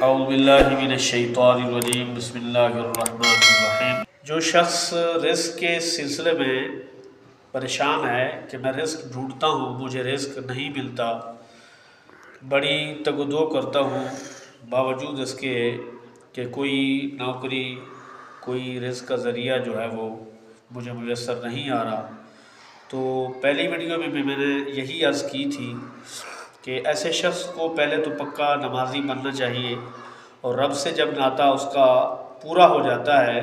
اعوذ باللہ من الشیطان الرجیم بسم اللہ الرحمن الرحیم۔ جو شخص رزق کے سلسلے میں پریشان ہے کہ میں رزق ڈھونڈتا ہوں، مجھے رزق نہیں ملتا، بڑی تگ و دو کرتا ہوں باوجود اس کے کہ کوئی نوکری، کوئی رزق کا ذریعہ جو ہے وہ مجھے میسر نہیں آ رہا، تو پہلی ویڈیو میں میں نے یہی عرض کی تھی کہ ایسے شخص کو پہلے تو پکا نمازی بننا چاہیے، اور رب سے جب ناطہ اس کا پورا ہو جاتا ہے،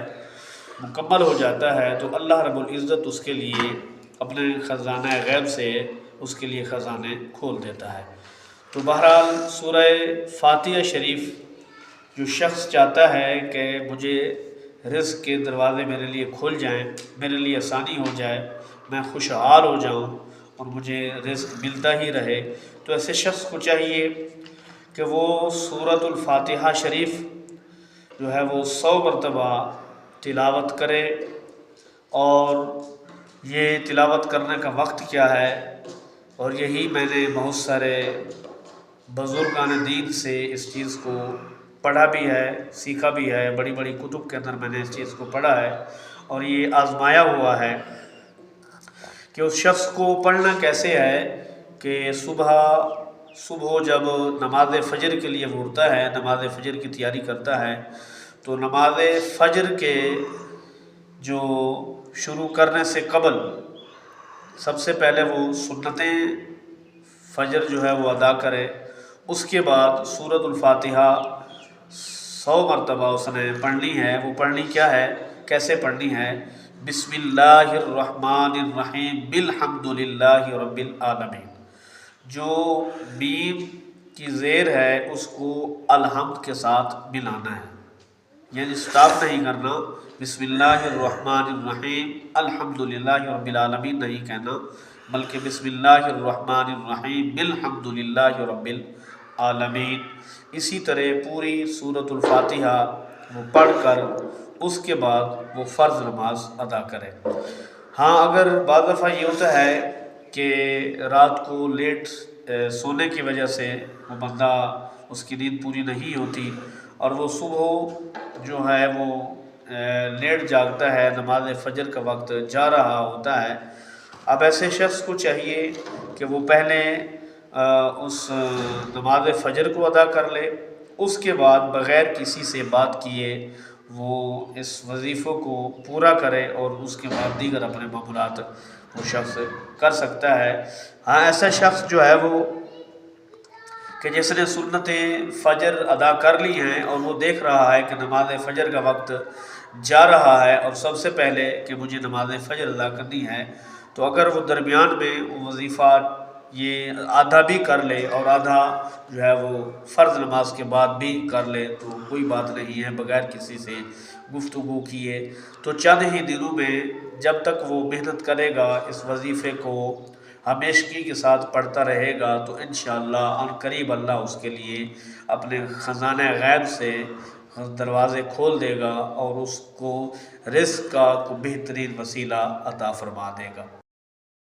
مکمل ہو جاتا ہے، تو اللہ رب العزت اس کے لیے اپنے خزانہ غیب سے اس کے لیے خزانے کھول دیتا ہے۔ تو بہرحال سورہ فاتحہ شریف جو شخص چاہتا ہے کہ مجھے رزق کے دروازے میرے لیے کھل جائیں، میرے لیے آسانی ہو جائے، میں خوشحال ہو جاؤں اور مجھے رزق ملتا ہی رہے، تو ایسے شخص کو چاہیے کہ وہ سورۃ الفاتحہ شریف جو ہے وہ 100 مرتبہ تلاوت کرے۔ اور یہ تلاوت کرنے کا وقت کیا ہے، اور یہی میں نے بہت سارے بزرگان دین سے اس چیز کو پڑھا بھی ہے، سیکھا بھی ہے، بڑی بڑی کتب کے اندر میں نے اس چیز کو پڑھا ہے اور یہ آزمایا ہوا ہے کہ اس شخص کو پڑھنا کیسے ہے کہ صبح جب نماز فجر کے لیے وہ اٹھتا ہے، نماز فجر کی تیاری کرتا ہے، تو نماز فجر کے جو شروع کرنے سے قبل سب سے پہلے وہ سنتیں فجر جو ہے وہ ادا کرے، اس کے بعد سورۃ الفاتحہ 100 مرتبہ اس نے پڑھنی ہے۔ وہ پڑھنی کیا ہے، کیسے پڑھنی ہے؟ بسم اللہ الرحمن الرحیم بالحمد للہ رب العالمین۔ جو میم کی زیر ہے اس کو الحمد کے ساتھ ملانا ہے، یعنی سٹاپ نہیں کرنا، بسم اللہ الرحمن الرحیم الحمد للہ رب العالمین نہیں کہنا، بلکہ بسم اللہ الرحمن الرحیم بالحمد للہ رب العالمین۔ اسی طرح پوری سورۃ الفاتحہ وہ پڑھ کر اس کے بعد وہ فرض نماز ادا کرے۔ ہاں، اگر بعض دفعہ یہ ہوتا ہے کہ رات کو لیٹ سونے کی وجہ سے وہ بندہ اس کی نیند پوری نہیں ہوتی اور وہ صبح جو ہے وہ لیٹ جاگتا ہے، نماز فجر کا وقت جا رہا ہوتا ہے، اب ایسے شخص کو چاہیے کہ وہ پہلے اس نماز فجر کو ادا کر لے، اس کے بعد بغیر کسی سے بات کیے وہ اس وظیفوں کو پورا کرے، اور اس کے بعد دیگر اپنے معمولات وہ شخص کر سکتا ہے۔ ہاں، ایسا شخص جو ہے وہ کہ جس نے سنت فجر ادا کر لی ہیں اور وہ دیکھ رہا ہے کہ نماز فجر کا وقت جا رہا ہے اور سب سے پہلے کہ مجھے نماز فجر ادا کرنی ہے، تو اگر وہ درمیان میں وہ وظیفہ یہ آدھا بھی کر لے اور آدھا جو ہے وہ فرض نماز کے بعد بھی کر لے تو کوئی بات نہیں ہے، بغیر کسی سے گفتگو کیے، تو چند ہی دنوں میں جب تک وہ محنت کرے گا اس وظیفے کو ہمیشگی کے ساتھ پڑھتا رہے گا، تو انشاءاللہ عنقریب اللہ اس کے لیے اپنے خزانہ غیب سے دروازے کھول دے گا اور اس کو رزق کا بہترین وسیلہ عطا فرما دے گا۔